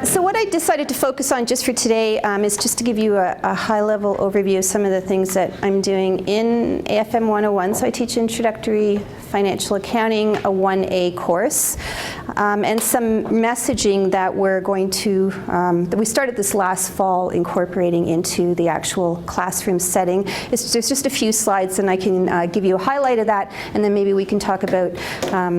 So what I decided to focus on just for today is just to give you a high-level overview of some of the things that I'm doing in AFM 101. So I teach Introductory Financial Accounting, a 1A course, and some messaging that we're going to, that we started this last fall incorporating into the actual classroom setting. There's just a few slides and I can give you a highlight of that, and then maybe we can talk about,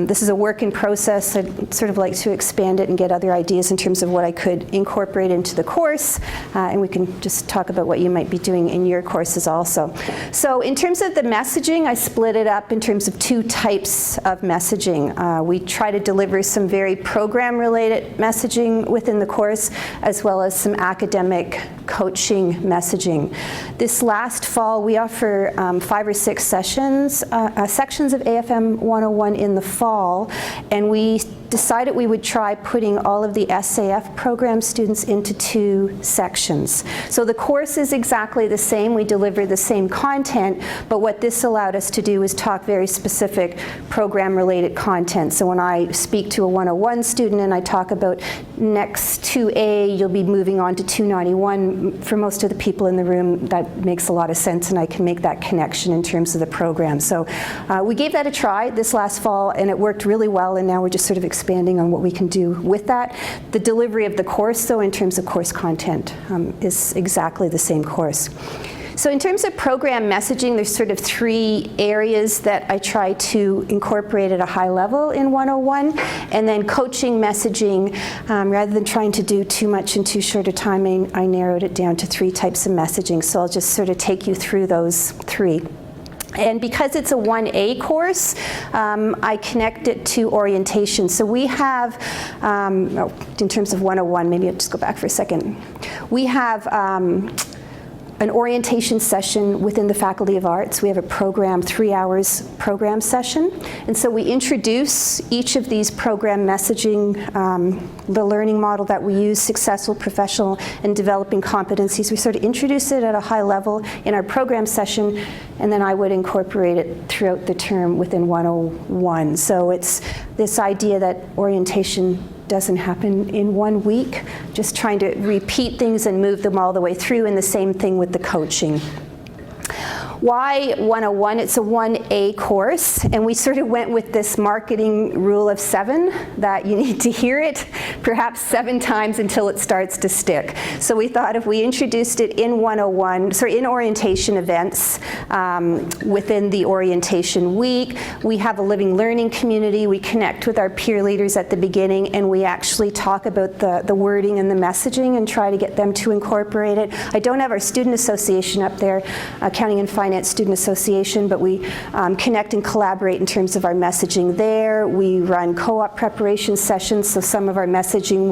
this is a work in process. I'd sort of like to expand it and get other ideas in terms of what I could incorporate into the course, and we can just talk about what you might be doing in your courses also. So in terms of the messaging, I split it up in terms of two types of messaging. We try to deliver some very program-related messaging within the course, as well as some academic coaching messaging. This last fall, we offer 5 or 6 sessions, sections of AFM 101 in the fall, and we decided we would try putting all of the SAF program students into 2 sections. So the course is exactly the same. We deliver the same content, but what this allowed us to do is talk very specific program-related content. So when I speak to a 101 student and I talk about next 2A, you'll be moving on to 291. For most of the people in the room, that makes a lot of sense, and I can make that connection in terms of the program. So we gave that a try this last fall, and it worked really well, and now we're just sort of expanding on what we can do with that. The delivery of the course, though, in terms of course content, is exactly the same course. So in terms of program messaging, there's sort of 3 areas that I try to incorporate at a high level in 101, and then coaching messaging, rather than trying to do too much in too short a time, I narrowed it down to 3 types of messaging. So I'll just sort of take you through those 3. And because it's a 1A course, I connect it to orientation. So we have, in terms of 101, maybe I'll just go back for a second. We have an orientation session within the Faculty of Arts. We have a program, 3 hours program session. And so we introduce each of these program messaging, the learning model that we use, successful, professional, and developing competencies. We sort of introduce it at a high level in our program session, and then I would incorporate it throughout the term within 101. So it's this idea that orientation doesn't happen in 1 week, just trying to repeat things and move them all the way through, and the same thing with the coaching. Why 101? It's a 1A course, and we sort of went with this marketing rule of 7, that you need to hear it perhaps 7 times until it starts to stick. So we thought if we introduced it in 101, in orientation events, within the orientation week, we have a living learning community. We connect with our peer leaders at the beginning, and we actually talk about the wording and the messaging and try to get them to incorporate it. I don't have our student association up there, Accounting and Finance Student Association, but we connect and collaborate in terms of our messaging there. We run co-op preparation sessions, so some of our messaging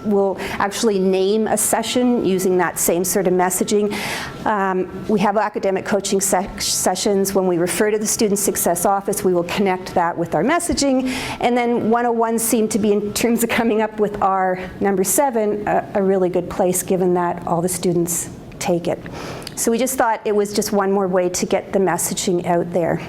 will actually name a session using that same sort of messaging. We have academic coaching sessions. When we refer to the Student Success Office, we will connect that with our messaging. And then 101 seemed to be, in terms of coming up with our number 7, a really good place, given that all the students take it. So we just thought it was just one more way to get the messaging out there.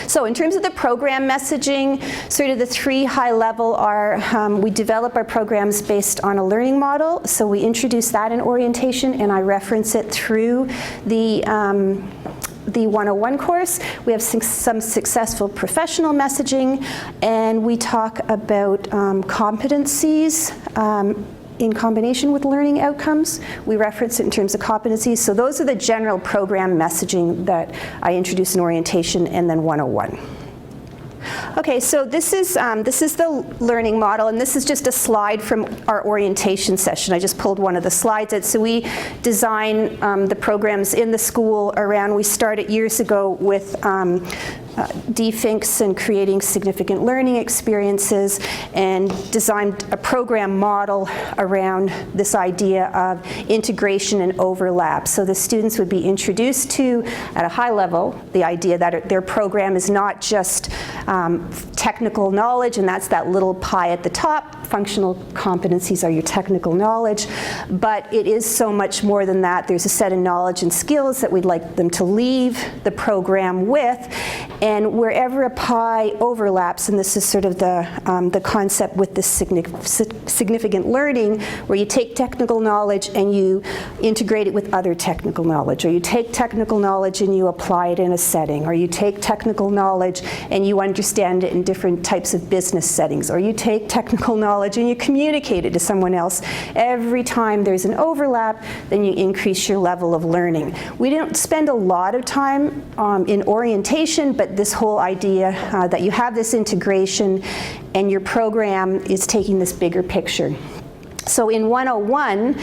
So in terms of the program messaging, sort of the 3 high level are, we develop our programs based on a learning model. So we introduce that in orientation, and I reference it through the 101 course. We have some successful professional messaging, and we talk about competencies in combination with learning outcomes. We reference it in terms of competencies. So those are the general program messaging that I introduce in orientation and then 101. Okay, so this is the learning model, and this is just a slide from our orientation session. I just pulled one of the slides out. So we design the programs in the school around, we started years ago with definks and creating significant learning experiences, and designed a program model around this idea of integration and overlap. So the students would be introduced to, at a high level, the idea that their program is not just technical knowledge, and that's that little pie at the top. Functional competencies are your technical knowledge, but it is so much more than that. There's a set of knowledge and skills that we'd like them to leave the program with, and wherever a pie overlaps, and this is sort of the concept with this significant learning, where you take technical knowledge and you integrate it with other technical knowledge, or you take technical knowledge and you apply it in a setting, or you take technical knowledge and you understand it in different types of business settings, or you take technical knowledge and you communicate it to someone else. Every time there's an overlap, then you increase your level of learning. We don't spend a lot of time in orientation, but this whole idea that you have this integration and your program is taking this bigger picture. So in 101,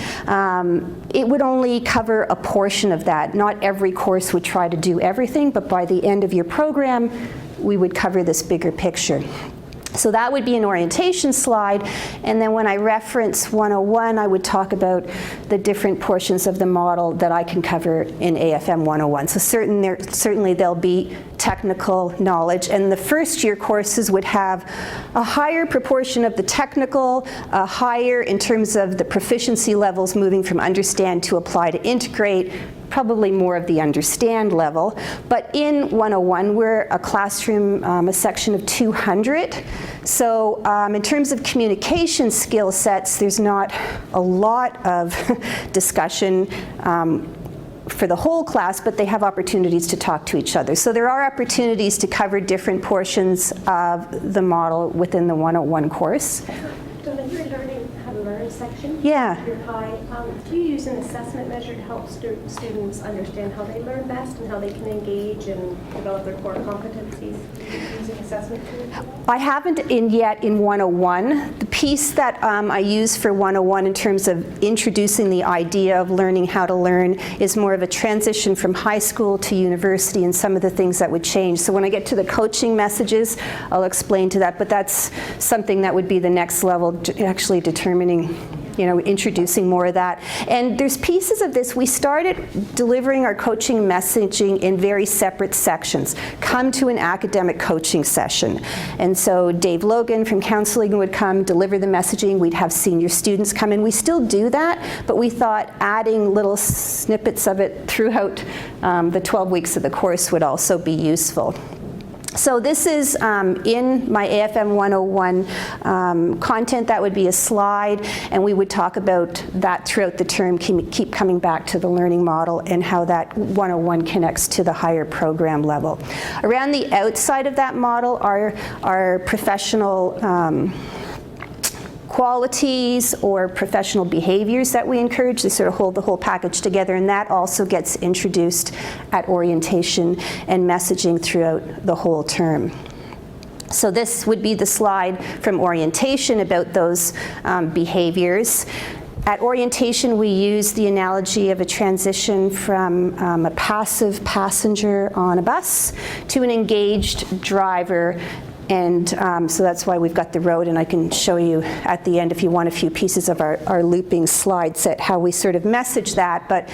it would only cover a portion of that. Not every course would try to do everything, but by the end of your program, we would cover this bigger picture. So that would be an orientation slide, and then when I reference 101, I would talk about the different portions of the model that I can cover in AFM 101. So certainly there'll be technical knowledge, and the first year courses would have a higher proportion of the technical, higher in terms of the proficiency levels moving from understand to apply to integrate, probably more of the understand level. But in 101, we're a classroom, a section of 200. So in terms of communication skill sets, there's not a lot of discussion for the whole class, but they have opportunities to talk to each other. So there are opportunities to cover different portions of the model within the 101 course. Donna, you're learning how to learn section. Yeah. Your pie. Do you use an assessment measure to help students understand how they learn best and how they can engage and develop their core competencies using assessment tools? I haven't yet in 101. The piece that I use for 101 in terms of introducing the idea of learning how to learn is more of a transition from high school to university and some of the things that would change. So when I get to the coaching messages, I'll explain to that, but that's something that would be the next level, actually determining, introducing more of that. And there's pieces of this. We started delivering our coaching messaging in very separate sections. Come to an academic coaching session. And so Dave Logan from counseling would come, deliver the messaging. We'd have senior students come in. We still do that, but we thought adding little snippets of it throughout the 12 weeks of the course would also be useful. So this is in my AFM 101 content. That would be a slide, and we would talk about that throughout the term, keep coming back to the learning model and how that 101 connects to the higher program level. Around the outside of that model are professional qualities or professional behaviors that we encourage. They sort of hold the whole package together, and that also gets introduced at orientation and messaging throughout the whole term. So this would be the slide from orientation about those behaviors. At orientation, we use the analogy of a transition from a passive passenger on a bus to an engaged driver. And so that's why we've got the road, and I can show you at the end if you want a few pieces of our looping slide set how we sort of message that. But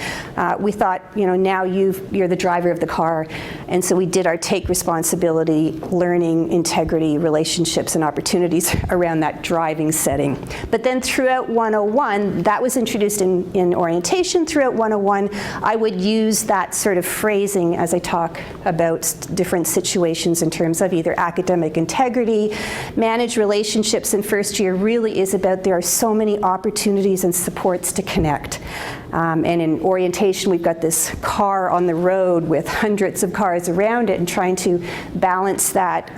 we thought, now you're the driver of the car, and so we did our take responsibility, learning, integrity, relationships, and opportunities around that driving setting. But then throughout 101, that was introduced in orientation. Throughout 101, I would use that sort of phrasing as I talk about different situations in terms of either academic integrity. Manage relationships in first year really is about there are so many opportunities and supports to connect. And in orientation, we've got this car on the road with hundreds of cars around it, and trying to balance that,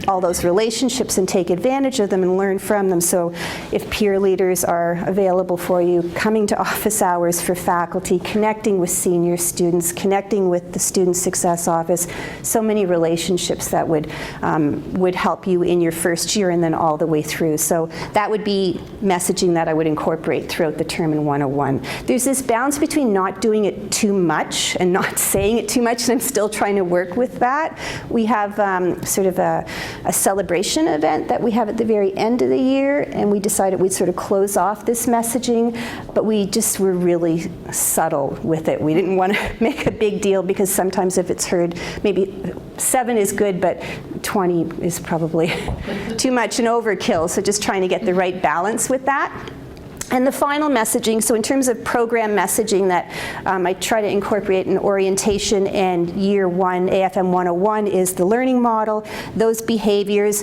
all those relationships, and take advantage of them and learn from them. So if peer leaders are available for you, coming to office hours for faculty, connecting with senior students, connecting with the Student Success Office, so many relationships that would help you in your first year and then all the way through. So that would be messaging that I would incorporate throughout the term in 101. There's this balance between not doing it too much and not saying it too much, and I'm still trying to work with that. We have sort of a celebration event that we have at the very end of the year, and we decided we'd sort of close off this messaging, but we just were really subtle with it. We didn't want to make a big deal, because sometimes if it's heard, maybe 7 is good, but 20 is probably too much and overkill, so just trying to get the right balance with that. And the final messaging, so in terms of program messaging that I try to incorporate in orientation and year 1, AFM 101, is the learning model, those behaviors,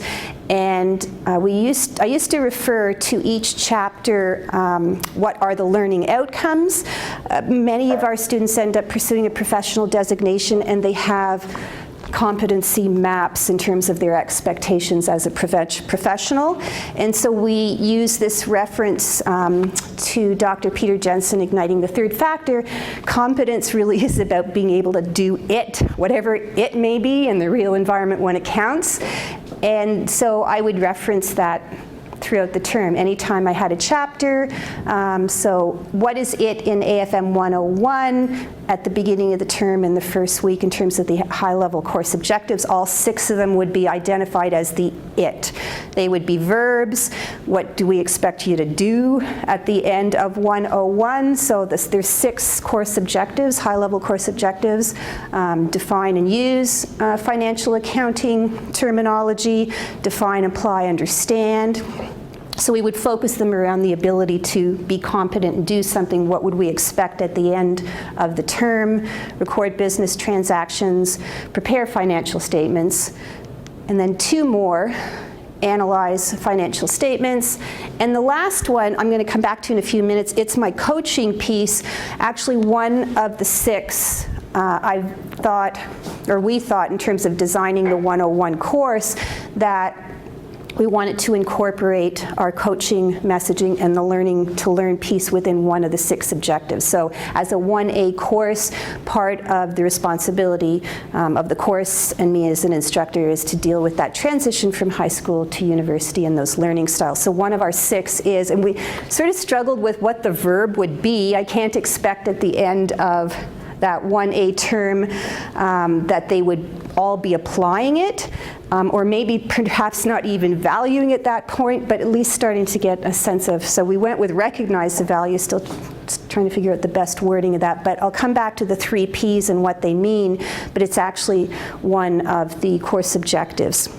and I used to refer to each chapter, what are the learning outcomes. Many of our students end up pursuing a professional designation, and they have competency maps in terms of their expectations as a professional. And so we use this reference to Dr. Peter Jensen, Igniting the Third Factor. Competence really is about being able to do it, whatever it may be, in the real environment when it counts. And so I would reference that throughout the term, anytime I had a chapter. So what is it in AFM 101 at the beginning of the term in the first week in terms of the high-level course objectives? All 6 of them would be identified as the it. They would be verbs. What do we expect you to do at the end of 101? So there's 6 course objectives, high-level course objectives. Define and use financial accounting terminology. Define, apply, understand. So we would focus them around the ability to be competent and do something. What would we expect at the end of the term? Record business transactions, prepare financial statements, and then 2 more, analyze financial statements. And the last one I'm going to come back to in a few minutes. It's my coaching piece. Actually, one of the 6 we thought in terms of designing the 101 course, that we wanted to incorporate our coaching messaging and the learning to learn piece within one of the 6 objectives. So as a 1A course, part of the responsibility of the course and me as an instructor is to deal with that transition from high school to university and those learning styles. So one of our 6 is, and we sort of struggled with what the verb would be. I can't expect at the end of that 1A term that they would all be applying it, or maybe perhaps not even valuing at that point, but at least starting to get a sense of, so we went with recognize the value, still trying to figure out the best wording of that, but I'll come back to the 3 Ps and what they mean, but it's actually one of the course objectives.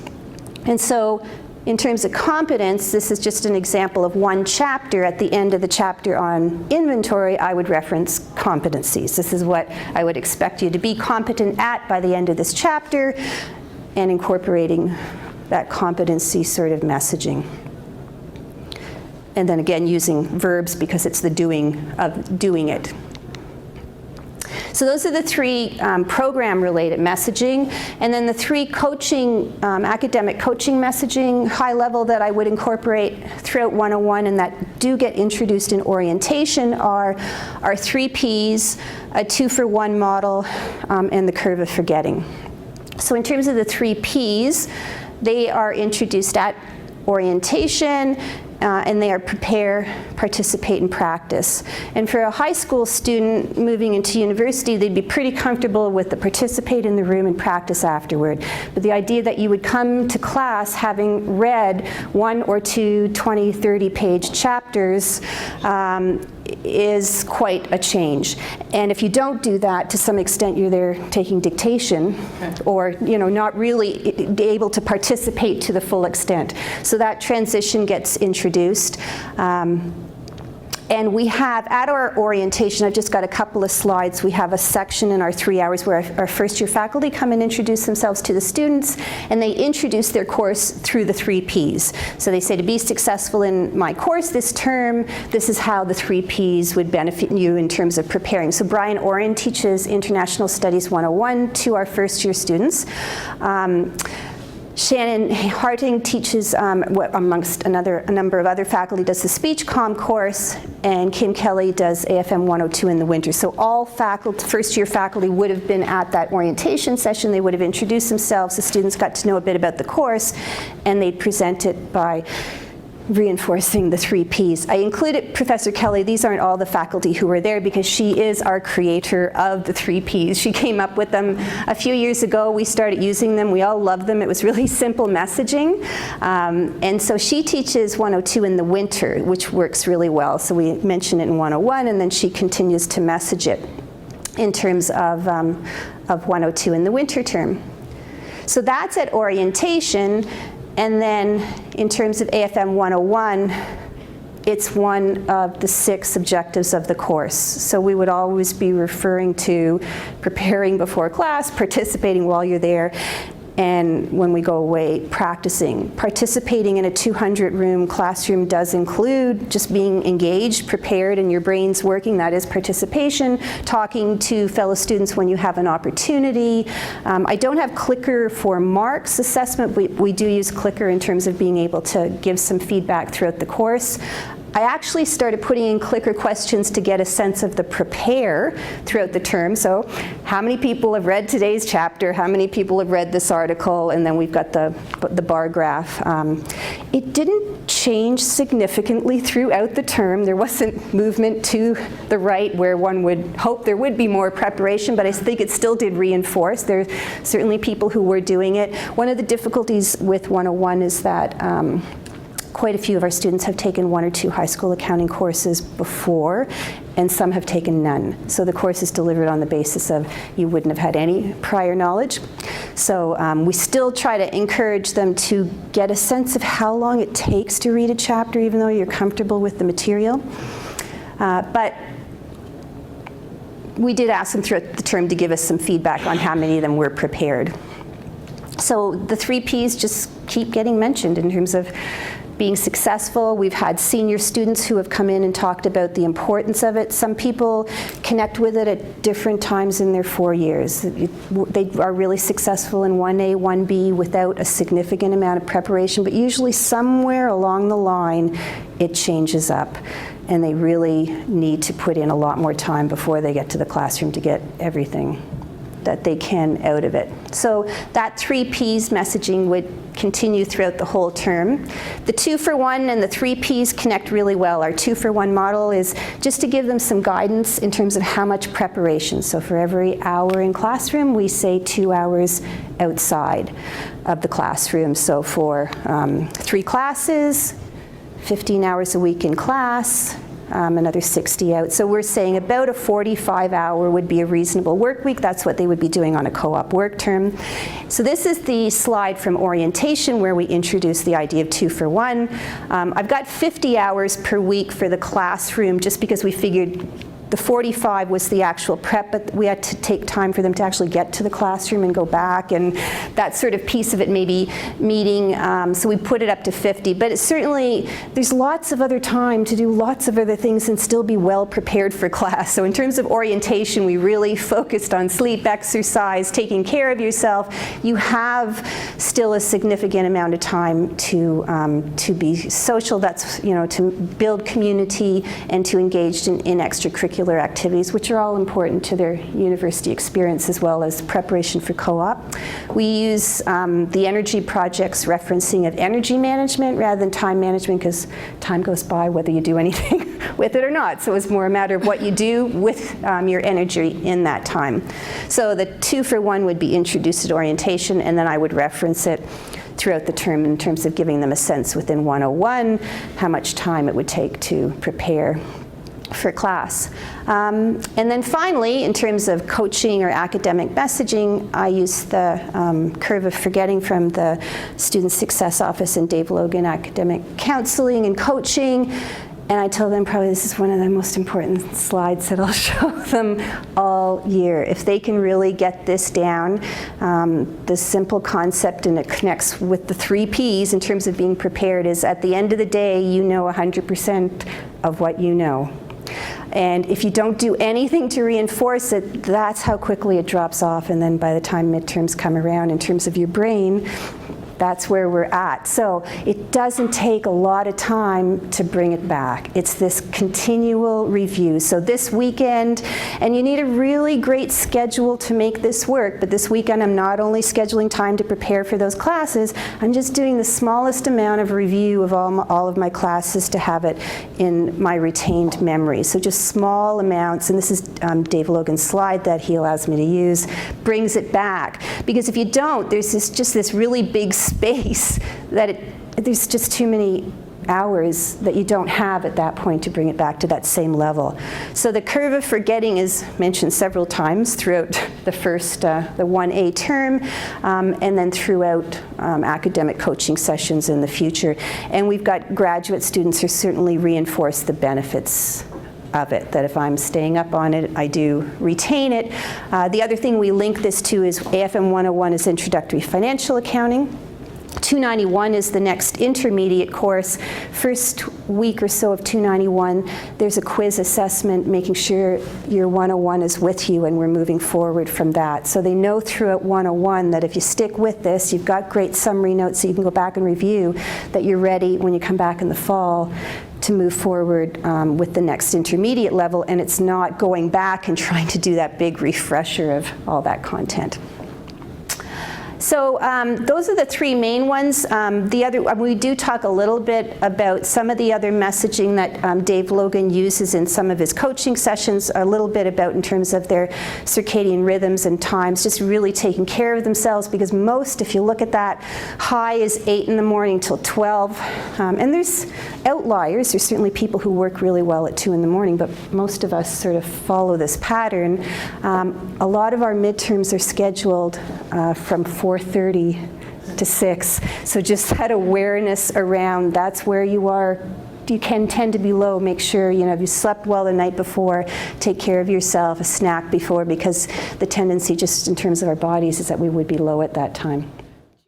And so in terms of competence, this is just an example of one chapter. At the end of the chapter on inventory, I would reference competencies. This is what I would expect you to be competent at by the end of this chapter, and incorporating that competency sort of messaging. And then again, using verbs because it's the doing of doing it. So those are the 3 program-related messaging, and then the 3 coaching, academic coaching messaging, high level, that I would incorporate throughout 101 and that do get introduced in orientation are our 3 Ps, a 2-for-1 model, and the curve of forgetting. So in terms of the 3 Ps, they are introduced at orientation, and they are prepare, participate, and practice. And for a high school student moving into university, they'd be pretty comfortable with the participate in the room and practice afterward. But the idea that you would come to class having read 1 or 2 20, 30-page chapters is quite a change. And if you don't do that, to some extent you're there taking dictation, or not really able to participate to the full extent. So that transition gets introduced. And we have, at our orientation, I've just got a couple of slides, we have a section in our 3 hours where our first year faculty come and introduce themselves to the students, and they introduce their course through the 3 Ps. So they say, to be successful in my course this term, this is how the 3 Ps would benefit you in terms of preparing. So Brian Oren teaches International Studies 101 to our first year students. Shannon Harting teaches, amongst a number of other faculty, does the speech comm course, and Kim Kelly does AFM 102 in the winter. So all faculty, first-year faculty would have been at that orientation session. They would have introduced themselves. The students got to know a bit about the course, and they'd present it by reinforcing the 3 Ps. I included Professor Kelly. These aren't all the faculty who were there because she is our creator of the 3 Ps. She came up with them a few years ago. We started using them. We all loved them. It was really simple messaging. And so she teaches 102 in the winter, which works really well. So we mention it in 101, and then she continues to message it in terms of 102 in the winter term. So that's at orientation. And then in terms of AFM 101, it's one of the 6 objectives of the course. So we would always be referring to preparing before class, participating while you're there, and when we go away, practicing. Participating in a 200-room classroom does include just being engaged, prepared, and your brain's working. That is participation. Talking to fellow students when you have an opportunity. I don't have clicker for marks assessment. We do use clicker in terms of being able to give some feedback throughout the course. I actually started putting in clicker questions to get a sense of the prepare throughout the term. So how many people have read today's chapter? How many people have read this article? And then we've got the bar graph. It didn't change significantly throughout the term. There wasn't movement to the right where one would hope there would be more preparation, but I think it still did reinforce. There are certainly people who were doing it. One of the difficulties with 101 is that quite a few of our students have taken 1 or 2 high school accounting courses before, and some have taken none. So the course is delivered on the basis of you wouldn't have had any prior knowledge. So we still try to encourage them to get a sense of how long it takes to read a chapter, even though you're comfortable with the material. But we did ask them throughout the term to give us some feedback on how many of them were prepared. So the 3 Ps just keep getting mentioned in terms of being successful. We've had senior students who have come in and talked about the importance of it. Some people connect with it at different times in their 4 years. They are really successful in 1A, 1B without a significant amount of preparation, but usually somewhere along the line it changes up, and they really need to put in a lot more time before they get to the classroom to get everything that they can out of it. So that 3 Ps messaging would continue throughout the whole term. The 2-for-1 and the 3 Ps connect really well. Our 2-for-1 model is just to give them some guidance in terms of how much preparation. So for every hour in classroom, we say 2 hours outside of the classroom. So for 3 classes, 15 hours a week in class, another 60 out. So we're saying about a 45-hour would be a reasonable work week. That's what they would be doing on a co-op work term. So this is the slide from orientation where we introduce the idea of 2-for-1. I've got 50 hours per week for the classroom just because we figured the 45 was the actual prep, but we had to take time for them to actually get to the classroom and go back, and that sort of piece of it maybe meeting, so we put it up to 50. But it's certainly, there's lots of other time to do lots of other things and still be well prepared for class. So in terms of orientation, we really focused on sleep, exercise, taking care of yourself. You have still a significant amount of time to be social, that's, you know, to build community and to engage in extracurricular activities, which are all important to their university experience as well as preparation for co-op. We use the energy projects referencing of energy management rather than time management, because time goes by whether you do anything with it or not. So it's more a matter of what you do with your energy in that time. So the 2-for-1 would be introduced at orientation, and then I would reference it throughout the term in terms of giving them a sense within 101 how much time it would take to prepare for class. And then finally, in terms of coaching or academic messaging, I use the curve of forgetting from the Student Success Office and Dave Logan Academic Counseling and Coaching. And I tell them probably this is one of the most important slides that I'll show them all year. If they can really get this down, the simple concept, and it connects with the 3 Ps in terms of being prepared, is at the end of the day, you know 100% of what you know. And if you don't do anything to reinforce it, that's how quickly it drops off. And then by the time midterms come around, in terms of your brain, That's where we're at. So it doesn't take a lot of time to bring it back. It's this continual review. So this weekend, and you need a really great schedule to make this work, but this weekend I'm not only scheduling time to prepare for those classes, I'm just doing the smallest amount of review of all of my classes to have it in my retained memory. So just small amounts, and this is Dave Logan's slide that he allows me to use, brings it back. Because if you don't, there's just this really big space that there's just too many hours that you don't have at that point to bring it back to that same level. So the curve of forgetting is mentioned several times throughout the first, the 1A term, and then throughout academic coaching sessions in the future. And we've got graduate students who certainly reinforce the benefits of it, that if I'm staying up on it, I do retain it. The other thing we link this to is AFM 101 is Introductory Financial Accounting. 291 is the next intermediate course. First week or so of 291, there's a quiz assessment, making sure your 101 is with you, and we're moving forward from that. So they know throughout 101 that if you stick with this, you've got great summary notes so you can go back and review, that you're ready when you come back in the fall to move forward with the next intermediate level, and it's not going back and trying to do that big refresher of all that content. So those are the three main ones. The other, we do talk a little bit about some of the other messaging that Dave Logan uses in some of his coaching sessions, a little bit about in terms of their circadian rhythms and times, just really taking care of themselves, because most, if you look at that, high is 8 in the morning till 12. And there's outliers. There's certainly people who work really well at 2 in the morning, but most of us sort of follow this pattern. A lot of our midterms are scheduled from 4:30 to 6. So just that awareness around that's where you are. You can tend to be low. Make sure, if you slept well the night before, take care of yourself, a snack before, because the tendency just in terms of our bodies is that we would be low at that time.